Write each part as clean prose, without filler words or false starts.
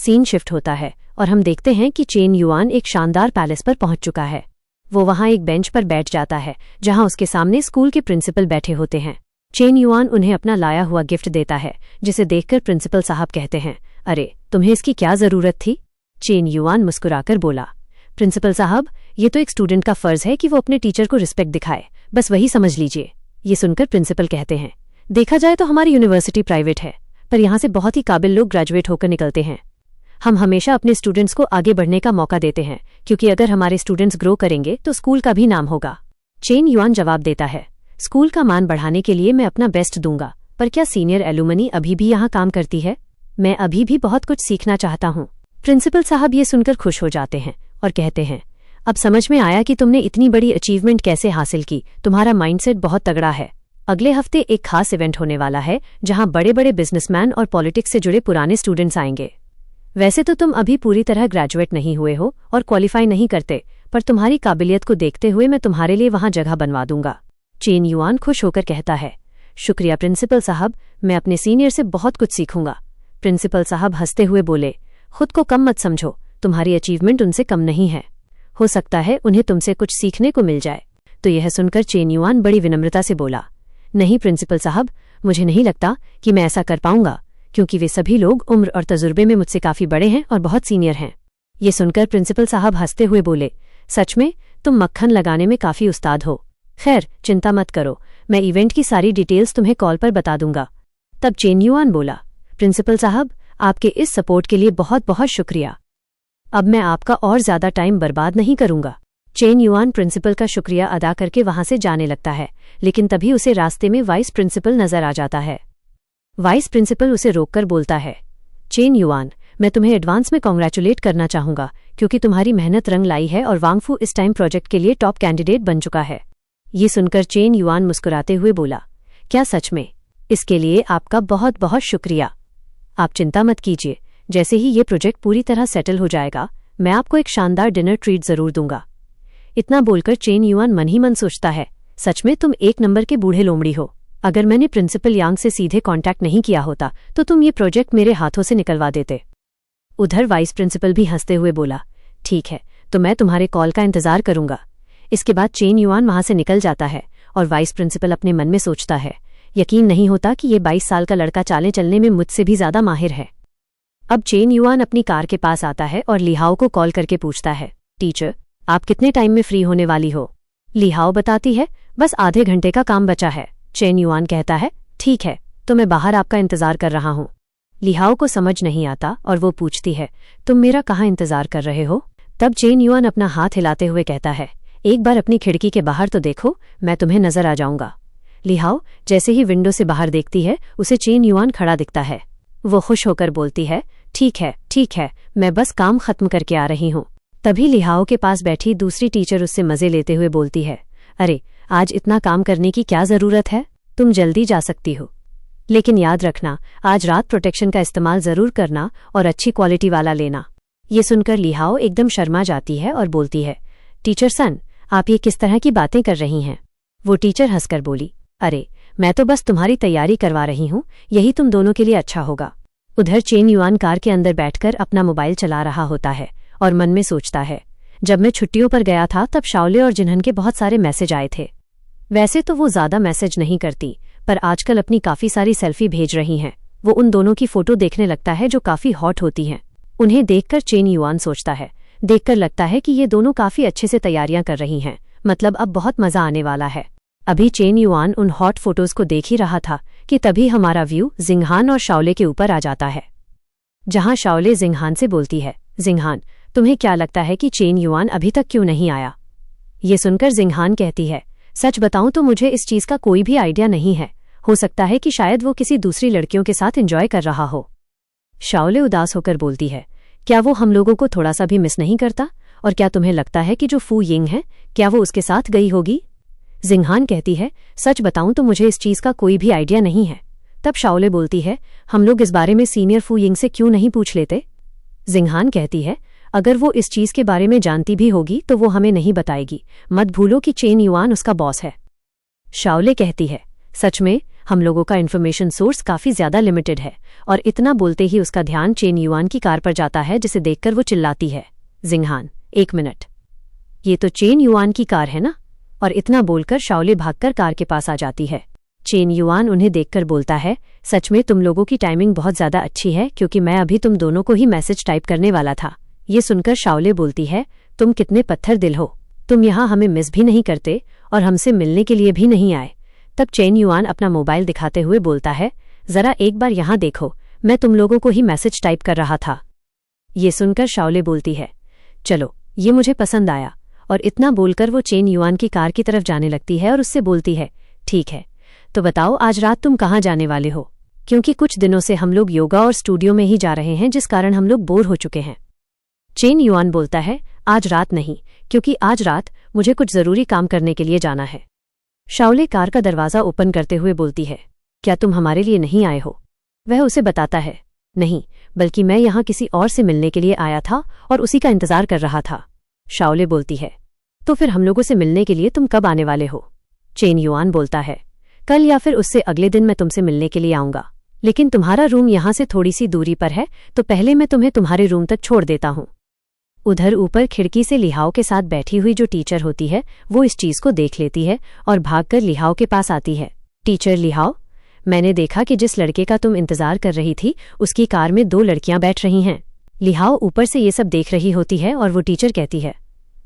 Scene shift होता है और हम देखते हैं कि चेन युआन एक शानदार पैलेस पर पहुंच चुका है। वो वहां एक बेंच पर बैठ जाता है जहां उसके सामने स्कूल के प्रिंसिपल बैठे होते हैं। चेन युआन उन्हें अपना लाया हुआ गिफ्ट देता है, जिसे देखकर प्रिंसिपल साहब कहते हैं, अरे तुम्हें इसकी क्या जरूरत थी? चेन युआन मुस्कुराकर बोला, प्रिंसिपल साहब, ये तो एक स्टूडेंट का फर्ज है कि वो अपने टीचर को रिस्पेक्ट दिखाए, बस वही समझ लीजिए। ये सुनकर प्रिंसिपल कहते हैं, देखा जाए तो हमारी यूनिवर्सिटी प्राइवेट है, पर यहाँ से बहुत ही काबिल लोग ग्रेजुएट होकर निकलते हैं। हम हमेशा अपने स्टूडेंट्स को आगे बढ़ने का मौका देते हैं, क्योंकि अगर हमारे स्टूडेंट्स ग्रो करेंगे तो स्कूल का भी नाम होगा। चेन युआन जवाब देता है, स्कूल का मान बढ़ाने के लिए मैं अपना बेस्ट दूंगा, पर क्या सीनियर एलुमनी अभी भी यहाँ काम करती है? मैं अभी भी बहुत कुछ सीखना चाहता हूँ। प्रिंसिपल साहब ये सुनकर खुश हो जाते हैं और कहते हैं, अब समझ में आया कि तुमने इतनी बड़ी अचीवमेंट कैसे हासिल की। तुम्हारा माइंडसेट बहुत तगड़ा है। अगले हफ्ते एक खास इवेंट होने वाला है जहां बड़े बड़े बिजनेसमैन और पॉलिटिक्स से जुड़े पुराने स्टूडेंट्स आएंगे। वैसे तो तुम अभी पूरी तरह ग्रेजुएट नहीं हुए हो और क्वालिफाई नहीं करते, पर तुम्हारी काबिलियत को देखते हुए मैं तुम्हारे लिए वहां जगह बनवा दूंगा। चेन युआन खुश होकर कहता है, शुक्रिया प्रिंसिपल साहब, मैं अपने सीनियर से बहुत कुछ सीखूंगा। प्रिंसिपल साहब हंसते हुए बोले, खुद को कम मत समझो, तुम्हारी अचीवमेंट उनसे कम नहीं है। हो सकता है उन्हें तुमसे कुछ सीखने को मिल जाए। तो यह सुनकर चेन युआन बड़ी विनम्रता से बोला, नहीं प्रिंसिपल साहब, मुझे नहीं लगता कि मैं ऐसा कर पाऊंगा, क्योंकि वे सभी लोग उम्र और तजुर्बे में मुझसे काफी बड़े हैं और बहुत सीनियर हैं। ये सुनकर प्रिंसिपल साहब हंसते हुए बोले, सच में तुम मक्खन लगाने में काफी उस्ताद हो। खैर चिंता मत करो, मैं इवेंट की सारी डिटेल्स तुम्हें कॉल पर बता दूंगा। तब चेन युआन बोला, प्रिंसिपल साहब, आपके इस सपोर्ट के लिए बहुत बहुत शुक्रिया। अब मैं आपका और ज्यादा टाइम बर्बाद नहीं करूंगा। चेन युआन प्रिंसिपल का शुक्रिया अदा करके वहां से जाने लगता है, लेकिन तभी उसे रास्ते में वाइस प्रिंसिपल नजर आ जाता है। वाइस प्रिंसिपल उसे रोककर बोलता है, चेन युआन, मैं तुम्हें एडवांस में कॉन्ग्रेचुलेट करना चाहूंगा, क्योंकि तुम्हारी मेहनत रंग लाई है और वांगफू इस टाइम प्रोजेक्ट के लिए टॉप कैंडिडेट बन चुका है। ये सुनकर चेन युआन मुस्कुराते हुए बोला, क्या सच में? इसके लिए आपका बहुत बहुत शुक्रिया। आप चिंता मत कीजिए, जैसे ही ये प्रोजेक्ट पूरी तरह सेटल हो जाएगा, मैं आपको एक शानदार डिनर ट्रीट जरूर दूंगा। इतना बोलकर चेन युआन मन ही मन सोचता है, सच में तुम एक नंबर के बूढ़े लोमड़ी हो। अगर मैंने प्रिंसिपल यांग से सीधे कांटेक्ट नहीं किया होता तो तुम ये प्रोजेक्ट मेरे हाथों से निकलवा देते। उधर वाइस प्रिंसिपल भी हंसते हुए बोला, ठीक है, तो मैं तुम्हारे कॉल का इंतजार करूंगा। इसके बाद चेन युआन वहां से निकल जाता है और वाइस प्रिंसिपल अपने मन में सोचता है, यकीन नहीं होता कि ये 22 साल का लड़का चालें चलने में मुझसे भी ज्यादा माहिर है। अब चेन युआन अपनी कार के पास आता है और लिहाओ को कॉल करके पूछता है, टीचर, आप कितने टाइम में फ्री होने वाली हो? लिहाओ बताती है, बस आधे घंटे का काम बचा है। चेन युआन कहता है, ठीक है, तो मैं बाहर आपका इंतजार कर रहा हूँ। लिहाओ को समझ नहीं आता और वो पूछती है, तुम मेरा कहाँ इंतजार कर रहे हो? तब चेन युआन अपना हाथ हिलाते हुए कहता है, एक बार अपनी खिड़की के बाहर तो देखो, मैं तुम्हें नजर आ जाऊंगा। लिहाओ जैसे ही विंडो से बाहर देखती है, उसे चेन युआन खड़ा दिखता है। वो खुश होकर बोलती है, ठीक है, मैं बस काम खत्म करके आ रही हूँ। तभी लिहाओ के पास बैठी दूसरी टीचर उससे मजे लेते हुए बोलती है, अरे आज इतना काम करने की क्या जरूरत है, तुम जल्दी जा सकती हो। लेकिन याद रखना, आज रात प्रोटेक्शन का इस्तेमाल जरूर करना और अच्छी क्वालिटी वाला लेना। ये सुनकर लिहाओ एकदम शर्मा जाती है और बोलती है, टीचर सन, आप ये किस तरह की बातें कर रही हैं? वो टीचर हंसकर बोली, अरे मैं तो बस तुम्हारी तैयारी करवा रही हूँ, यही तुम दोनों के लिए अच्छा होगा। उधर चेन युआन कार के अंदर बैठकर अपना मोबाइल चला रहा होता है और मन में सोचता है, जब मैं छुट्टियों पर गया था तब शाओले और जिन्हन के बहुत सारे मैसेज आए थे। वैसे तो वो ज्यादा मैसेज नहीं करती, पर आजकल अपनी काफी सारी सेल्फी भेज रही हैं। वो उन दोनों की फोटो देखने लगता है जो काफी हॉट होती हैं। उन्हें देखकर चेन युआन सोचता है, देखकर लगता है कि ये दोनों काफी अच्छे से तैयारियां कर रही हैं, मतलब अब बहुत मजा आने वाला है। अभी चेन युआन उन हॉट फोटोज को देख ही रहा था कि तभी हमारा व्यू जिंगहान और शाओले के ऊपर आ जाता है, जहां शाओले जिंगहान से बोलती है, जिंगहान, तुम्हें क्या लगता है कि चेन युआन अभी तक क्यों नहीं आया? ये सुनकर जिंगहान कहती है, सच बताऊं तो मुझे इस चीज का कोई भी आइडिया नहीं है। हो सकता है कि शायद वो किसी दूसरी लड़कियों के साथ एंजॉय कर रहा हो। शाओले उदास होकर बोलती है, क्या वो हम लोगों को थोड़ा सा भी मिस नहीं करता? और क्या तुम्हें लगता है कि जो फू यिंग है, क्या वो उसके साथ गई होगी? जिंगहान कहती है, सच बताऊं तो मुझे इस चीज का कोई भी आइडिया नहीं है। तब शाओले बोलती है, हम लोग इस बारे में सीनियर फू यिंग से क्यों नहीं पूछ लेते? जिंगहान कहती है, अगर वो इस चीज के बारे में जानती भी होगी तो वो हमें नहीं बताएगी। मत भूलो कि चेन युआन उसका बॉस है। शाओले कहती है, सच में? हम लोगों का इन्फॉर्मेशन सोर्स काफी ज्यादा लिमिटेड है। और इतना बोलते ही उसका ध्यान चेन युआन की कार पर जाता है, जिसे देखकर वो चिल्लाती है, जिंगहान, 1 मिनट, ये तो चेन युआन की कार है ना। और इतना बोलकर शाओले भागकर कार के पास आ जाती है। चेन युआन उन्हें देखकर बोलता है, सच में तुम लोगों की टाइमिंग बहुत ज्यादा अच्छी है, क्योंकि मैं अभी तुम दोनों को ही मैसेज टाइप करने वाला था। ये सुनकर शाओले बोलती है, तुम कितने पत्थर दिल हो, तुम यहाँ हमें मिस भी नहीं करते और हमसे मिलने के लिए भी नहीं आए। तब चेन युआन अपना मोबाइल दिखाते हुए बोलता है, जरा एक बार यहाँ देखो, मैं तुम लोगों को ही मैसेज टाइप कर रहा था। ये सुनकर शाओले बोलती है, चलो ये मुझे पसंद आया। और इतना बोलकर वो चेन युआन की कार की तरफ जाने लगती है और उससे बोलती है, ठीक है, तो बताओ आज रात तुम कहाँ जाने वाले हो, क्योंकि कुछ दिनों से हम लोग योगा और स्टूडियो में ही जा रहे हैं, जिस कारण हम लोग बोर हो चुके हैं। चेन युआन बोलता है, आज रात नहीं, क्योंकि आज रात मुझे कुछ जरूरी काम करने के लिए जाना है। शाओले कार का दरवाजा ओपन करते हुए बोलती है, क्या तुम हमारे लिए नहीं आए हो? वह उसे बताता है, नहीं, बल्कि मैं यहाँ किसी और से मिलने के लिए आया था और उसी का इंतजार कर रहा था। शाओले बोलती है, तो फिर हम लोगों से मिलने के लिए तुम कब आने वाले हो? चेन युआन बोलता है, कल या फिर उससे अगले दिन मैं तुमसे मिलने के लिए आऊंगा, लेकिन तुम्हारा रूम यहाँ से थोड़ी सी दूरी पर है, तो पहले मैं तुम्हें तुम्हारे रूम तक छोड़ देता हूँ। उधर ऊपर खिड़की से लिहाओ के साथ बैठी हुई जो टीचर होती है, वो इस चीज को देख लेती है और भागकर लिहाओ के पास आती है। टीचर लिहाओ, मैंने देखा कि जिस लड़के का तुम इंतजार कर रही थी, उसकी कार में 2 लड़कियां बैठ रही हैं। लिहाओ ऊपर से ये सब देख रही होती है और वो टीचर कहती है,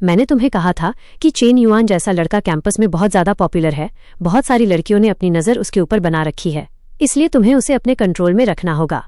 मैंने तुम्हें कहा था कि चेन युआन जैसा लड़का कैंपस में बहुत ज्यादा पॉपुलर है, बहुत सारी लड़कियों ने अपनी नजर उसके ऊपर बना रखी है, इसलिए तुम्हें उसे अपने कंट्रोल में रखना होगा।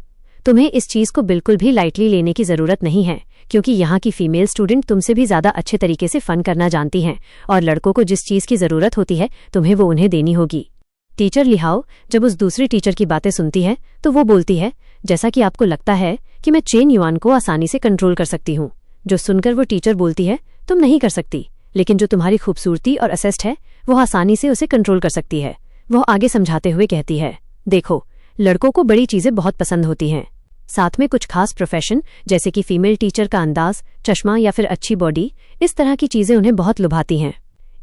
तुम्हें इस चीज को बिल्कुल भी लाइटली लेने की जरूरत नहीं है, क्योंकि यहाँ की फीमेल स्टूडेंट तुमसे भी ज्यादा अच्छे तरीके से फन करना जानती हैं, और लड़कों को जिस चीज की जरूरत होती है तुम्हें वो उन्हें देनी होगी। टीचर लिहाओ जब उस दूसरी टीचर की बातें सुनती है तो वो बोलती है, जैसा कि आपको लगता है कि मैं चेन युआन को आसानी से कंट्रोल कर सकती हूँ। जो सुनकर वो टीचर बोलती है, तुम नहीं कर सकती, लेकिन जो तुम्हारी खूबसूरती और असेस्ट है वो आसानी से उसे कंट्रोल कर सकती है। वो आगे समझाते हुए कहती है, देखो, लड़कों को बड़ी चीजें बहुत पसंद होती हैं, साथ में कुछ खास प्रोफेशन जैसे कि फीमेल टीचर का अंदाज, चश्मा या फिर अच्छी बॉडी, इस तरह की चीजें उन्हें बहुत लुभाती हैं।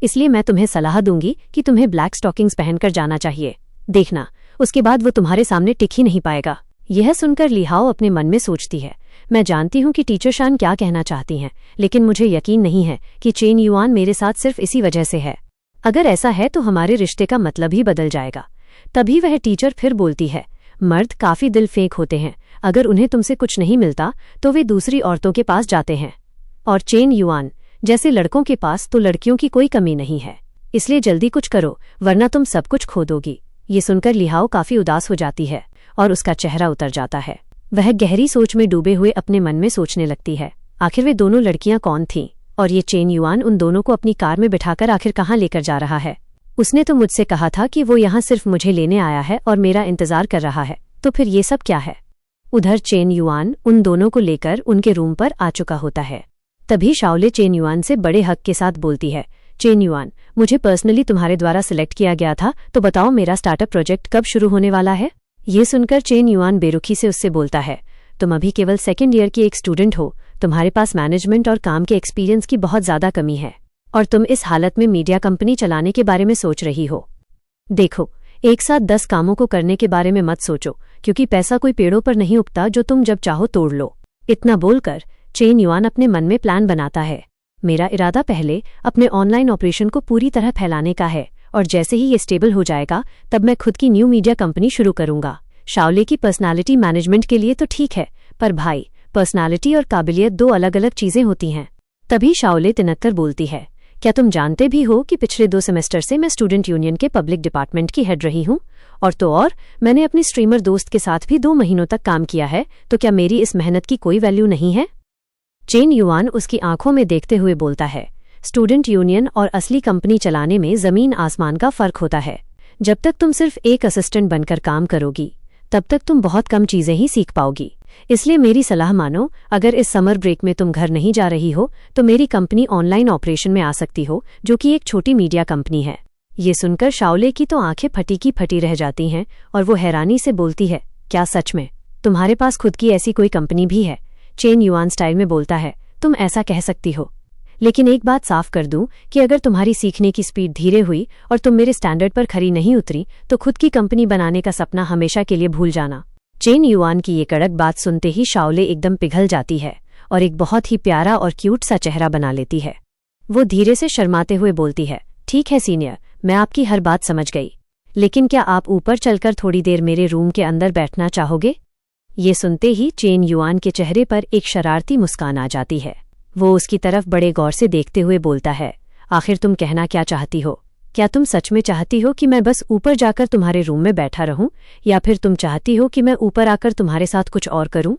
इसलिए मैं तुम्हें सलाह दूंगी कि तुम्हें ब्लैक स्टॉकिंग्स पहनकर जाना चाहिए। देखना, उसके बाद वो तुम्हारे सामने टिक ही नहीं पाएगा। यह सुनकर लिहाओ अपने मन में सोचती है, मैं जानती हूँ कि टीचर शान क्या कहना चाहती हैं, लेकिन मुझे यकीन नहीं है कि चेन युआन मेरे साथ सिर्फ इसी वजह से है। अगर ऐसा है तो हमारे रिश्ते का मतलब ही बदल जाएगा। तभी वह टीचर फिर बोलती है, मर्द काफी दिल फेंक होते हैं, अगर उन्हें तुमसे कुछ नहीं मिलता तो वे दूसरी औरतों के पास जाते हैं, और चेन युआन जैसे लड़कों के पास तो लड़कियों की कोई कमी नहीं है, इसलिए जल्दी कुछ करो वरना तुम सब कुछ खो दोगी। ये सुनकर लिहाओ काफी उदास हो जाती है और उसका चेहरा उतर जाता है। वह गहरी सोच में डूबे हुए अपने मन में सोचने लगती है, आखिर वे दोनों लड़कियां कौन थीं, और ये चेन युआन उन दोनों को अपनी कार में बिठाकर आखिर कहाँ लेकर जा रहा है। उसने तो मुझसे कहा था कि वो यहाँ सिर्फ मुझे लेने आया है और मेरा इंतजार कर रहा है, तो फिर ये सब क्या है। उधर चेन युआन उन दोनों को लेकर उनके रूम पर आ चुका होता है। तभी शाओले चेन युआन से बड़े हक के साथ बोलती है, चेन युआन, मुझे पर्सनली तुम्हारे द्वारा सिलेक्ट किया गया था, तो बताओ मेरा स्टार्टअप प्रोजेक्ट कब शुरू होने वाला है। ये सुनकर चेन युआन बेरुखी से उससे बोलता है, तुम अभी केवल 2nd ईयर की एक स्टूडेंट हो, तुम्हारे पास मैनेजमेंट और काम के एक्सपीरियंस की बहुत ज्यादा कमी है, और तुम इस हालत में मीडिया कंपनी चलाने के बारे में सोच रही हो। देखो, एक साथ 10 कामों को करने के बारे में मत सोचो, क्योंकि पैसा कोई पेड़ों पर नहीं उगता जो तुम जब चाहो तोड़ लो। इतना बोलकर चेन युआन अपने मन में प्लान बनाता है, मेरा इरादा पहले अपने ऑनलाइन ऑपरेशन को पूरी तरह फैलाने का है, और जैसे ही ये स्टेबल हो जाएगा तब मैं खुद की न्यू मीडिया कंपनी शुरू करूंगा। शाओले की पर्सनालिटी मैनेजमेंट के लिए तो ठीक है, पर भाई, पर्सनालिटी और काबिलियत 2 अलग अलग चीजें होती हैं। तभी शाओले तिनक्कर बोलती है, क्या तुम जानते भी हो कि पिछले 2 सेमेस्टर से मैं स्टूडेंट यूनियन के पब्लिक डिपार्टमेंट की हेड रही हूँ, और तो और मैंने अपनी स्ट्रीमर दोस्त के साथ भी 2 महीनों तक काम किया है, तो क्या मेरी इस मेहनत की कोई वैल्यू नहीं है। चेन युआन उसकी आंखों में देखते हुए बोलता है, स्टूडेंट यूनियन और असली कंपनी चलाने में जमीन आसमान का फर्क होता है। जब तक तुम सिर्फ एक असिस्टेंट बनकर काम करोगी तब तक तुम बहुत कम चीजें ही सीख पाओगी। इसलिए मेरी सलाह मानो, अगर इस समर ब्रेक में तुम घर नहीं जा रही हो तो मेरी कंपनी ऑनलाइन ऑपरेशन में आ सकती हो, जो कि एक छोटी मीडिया कंपनी है। ये सुनकर शाओले की तो आंखें फटी की फटी रह जाती हैं और वो हैरानी से बोलती है, क्या सच में तुम्हारे पास खुद की ऐसी कोई कंपनी भी है। चेन युआन स्टाइल में बोलता है, तुम ऐसा कह सकती हो, लेकिन एक बात साफ कर दूं कि अगर तुम्हारी सीखने की स्पीड धीरे हुई और तुम मेरे स्टैंडर्ड पर खरी नहीं उतरी तो खुद की कंपनी बनाने का सपना हमेशा के लिए भूल जाना। चेन युआन की ये कड़क बात सुनते ही शाओले एकदम पिघल जाती है और एक बहुत ही प्यारा और क्यूट सा चेहरा बना लेती है। वो धीरे से शर्माते हुए बोलती है, ठीक है सीनियर, मैं आपकी हर बात समझ गई, लेकिन क्या आप ऊपर चलकर थोड़ी देर मेरे रूम के अंदर बैठना चाहोगे? ये सुनते ही चेन युआन के चेहरे पर एक शरारती मुस्कान आ जाती है। वो उसकी तरफ बड़े गौर से देखते हुए बोलता है, आखिर तुम कहना क्या चाहती हो? क्या तुम सच में चाहती हो कि मैं बस ऊपर जाकर तुम्हारे रूम में बैठा रहूं, या फिर तुम चाहती हो कि मैं ऊपर आकर तुम्हारे साथ कुछ और करूं?